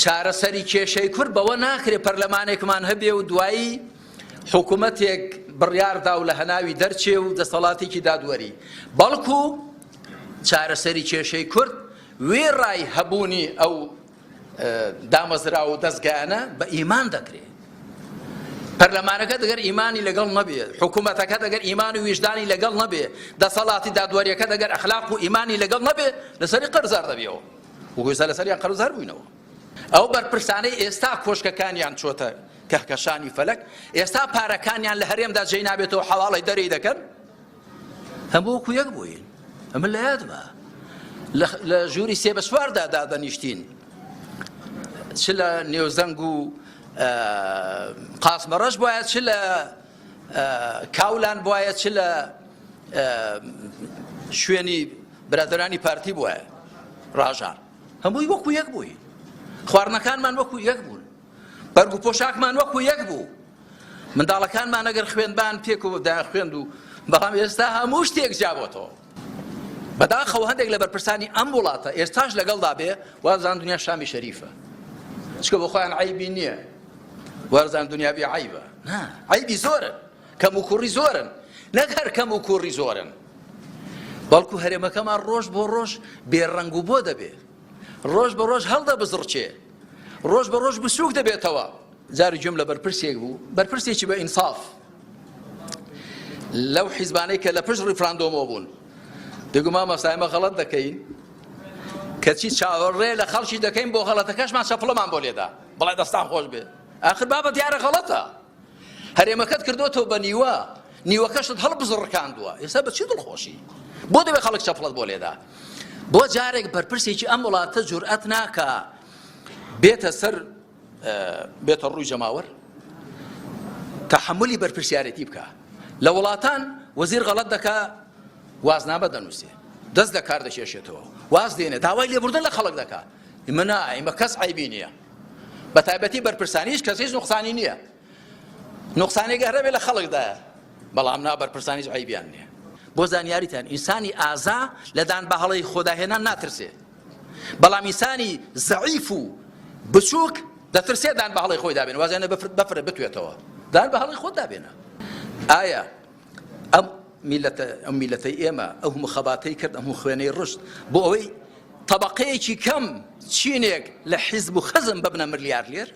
چارەسەری کێشەی کورد بەوە ناکرێت پەرلەمانێکمان هەبێ و دوایی حکوومەتێک بڕیاردا و لە هەناوی دەرچێ و دەسەڵاتێکی دادوەری، بەڵکو چارەسەری کێشەی کورد وێڕای هەبوونی ئەو دامەزرا و دەستگایانە بە ئیمان دەکرێت. پەرلەمانەکە دەگەر ئیمانی لەگەڵ نەبێت، حکوومەتەکە دەگەر ئیمان و ویژدانی لەگەڵ نەبێت، دەسەڵاتی دادوەریەکە دەگەر ئەخلاق و ئیمانی لەگەڵ نەبێت، لەسەری قەرزار دەبێەوە و گوێسا لەسەریان قەرزار بووینەوە. ئەو بەرپرسانەی ئێستا کۆشکەکانیان چۆتە کەهکەشانی فەلەک، ئێستا پارەکانیان لە هەرێمدا جێی نابێتەوە حەواڵەی دەرەی دەکەن، هەموو وەکو یەک بووین. ئەمە لە یاد بە لە ژووری سێ بە چواردا دادەنیشتین، چ لە نێوزەنگ و قاسمەڕەش بواە، چ لە کاولان بواە، چ لە شوێنی برادرانی پارتی بواە ڕاژان، هەمووی وەکو یەک بووین. خواردنەکانمان وەکو یەک بوون، بەرگ و پۆشاکمان وەکو یەک بوو، منداڵەکانمان ئەگەر خوێندبان پێکدا خوێند و بەڵام ئێستا هەموو شتێک جابۆتەوە. بەداخەوە هەندێک لە بەرپرسانی ئەم وڵاتە ئێستاش لەگەڵدا بێ وازان دنیا شامی شەریفە، چکە بۆ خۆیان عیبی نییە، وارزان دنیا بێ عیبە، نا عیبی زۆرن، کەم و کوڕی زۆرن، نەک هەر کەم و کوڕی زۆرن، بەڵکو هەرێمەکەمان ڕۆژ بۆ ڕۆژ بێڕەنگ و بۆ دەبێت، ڕۆژ بە ڕۆژ هەڵدە بزڕچێ، ڕۆژ بە ڕۆژ بسووک دەبێتەوە. جاری جوم لە بەرپرسێک بوو، بەرپرسێکی بە ئینساف لەو حیزبانەی کە لە پشت ڕیفراندۆمەوە بوون، دەگوما مەسایمە غەڵەت دەکەین کەچی چاوەڕێ لە خەڵکی دەکەین بۆ غەڵەتەکەشمان شەفڵەمان بۆ لێدا، بەڵێ دەستان خۆش بێ، ئاخر بابە دیارە غەڵەتە، هەرێمەکەت کردوتەوە بە نیوە، نیوەکەشت هەڵ بزڕکاندووە، ئێستا بە چی دڵخۆشی بۆ دەبێت خەڵک شەفڵەت بۆ لێدا. بۆ جارێک بەرپرسێکی ئەم وڵاتە جورئەت ناکا بێتە سەر بێتە ڕووی جەماوەر تەحەمولی بەرپرسیارەتی بکە. لە وڵاتان وەزیر غەڵەت دەکا وازنامە دەنووسێ، دەست لە کار دەکێشێتەوە، واز دێنێ، داوای لێبوردن لە خەڵک دەکا، ئیمە کەس عیبی نییە، بە تایبەتی بەرپرسانیش کەس هیچ نوقسانی نییە، نوقسانێک هەرە بێ لە خەڵکدایە، بەڵام نا بەرپرسانیش عیبیان نییە. بۆ زانیاریتان ئینسانی ئازا لە دان بە هەڵەی خۆداهێنان ناترسێ، بەڵام ئینسانی زەعیف و بچووک دەترسێ دان بە هەڵەی خۆی دابێنێ، وازانە بەفرە بتوێتەوە، دان بە هەڵەی خۆت دابێنە. ئایا ئەم میلەتەی ئێمە ئەو مخەباتەی کرد، ئەم خوێنەی ڕشت بۆ ئەوەی طەبەقەیەکی کەم چینێک لە حیزب و خەزم ببنە ملیاردێر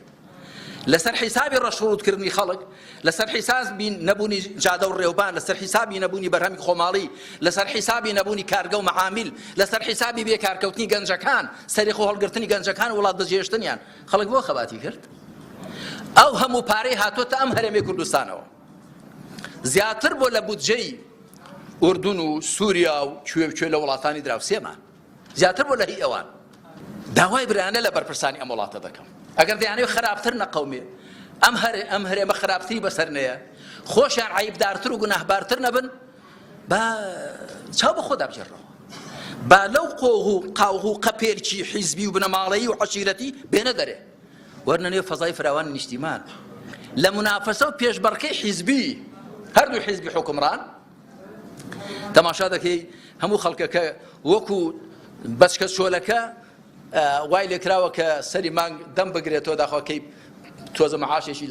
لەسەر حیسابی ڕەشوڕوتکردنی خەڵک، لەسەر حیسابی نەبوونی جادە و ڕێوبان، لەسەر حیسابی نەبوونی بەرهەمی خۆماڵی، لەسەر حیسابی نەبوونی کارگە و مەعامیل، لەسەر حیسابی بێکارکەوتنی گەنجەکان، سەریخ و هەڵگرتنی گەنجەکان وڵات بەجێهێشتنیان خەڵک بۆ خەباتی کرد. ئەو هەموو پارەی هاتوۆتە ئەم هەرێمی کوردستانەوە، زیاتر بۆ لە بودجەی ئوردون و سووریا و کوێ لە وڵاتانی دراوسێمان، زیاتر بۆ لە هی ئەوان. داوای برانە لە بەرپرسانی ئەم وڵاتە دەکەم، ئەگەر دەیانەوێت خراپتر نەقەومێ، ئەم هەرێمە خراپتری بەسەر نەیە، خۆشیان عیبدارتر و گوناهبارتر نەبن، با چاو بە خۆدا بجێڕەوە، با لەو قۆغ و قاوغ و قەپێرکی حیزبی و بنەماڵەیی و عەشیرەتی بێنە دەرێ، وەرنە نێو فەزای فراوانی نیشتیمان لە منافەسە و پێشبەڕکەی حیزبی هەردوو حیزبی حکومڕان تەماشا دەکەی هەموو خەڵکەکە وەکو بەچکە چۆلەکە وای لێکراوە کە سەری مانگ دەم بگرێتەوە داخواکەی تۆزە مەعاشێکی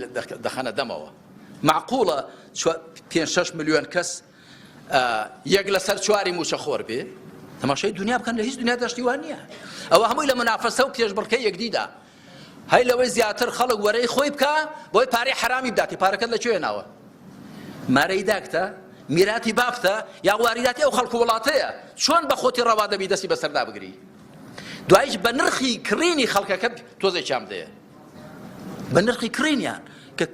دەخەنە دەمەوە. معقوڵە 5-6 ملیۆن کەس یەک لەسەر چواری موچەخۆر بێ؟ تەماشای دنیا بکەن، لە هیچ دنیا دەشتیوان نییە. ئەوە هەمووی لە منافەسە و پێشبڕکەی یەکدیدا، هەی لەوەی زیاتر خەڵک وەرەی خۆی بکە بۆی پارەی حرامی بداتی، پارەکەت لەکوێ ناوە؟ مارەی داکتە، میراتی بابتە، یا واریداتی ئەو خەڵک و وڵاتەیە، چۆن بە خۆتی ڕەوا دەبی دەستی بەسەردا بگری؟ دوایش بە نرخی کڕینی خەڵکەکە تۆزێکیان بدەیە، بە نرخی کڕینیان کە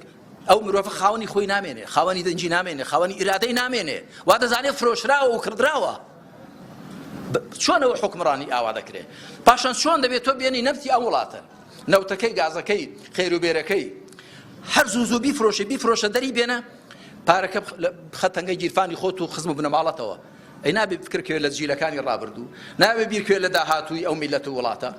ئەو مرۆڤە خاوەنی خۆی نامێنێ، خاوەنی دەنجی نامێنێ، خاوەنی ئیرادەی نامێنێ، وا دەزانێت فرۆشراوە و کردراوە. چۆن ئەوە حکمڕانی ئاوا دەکرێت؟ پاشان چۆن دەبێت تۆ بێنی نەفتی ئەم وڵاتە، نەوتەکەی گازەکەی خێروبێرەکەی هەر زوو بیفرۆشە دەری بێنە، پارەکە خەتەنگەی گیرفانی خۆت و خزم و بنەماڵەتەوە. ئەی نابێت فکرکەوێت لە جیلەکانی ڕابردوو، نابێت بیرکەوێت لە داهاتووی ئەو میلەت و وڵاتە.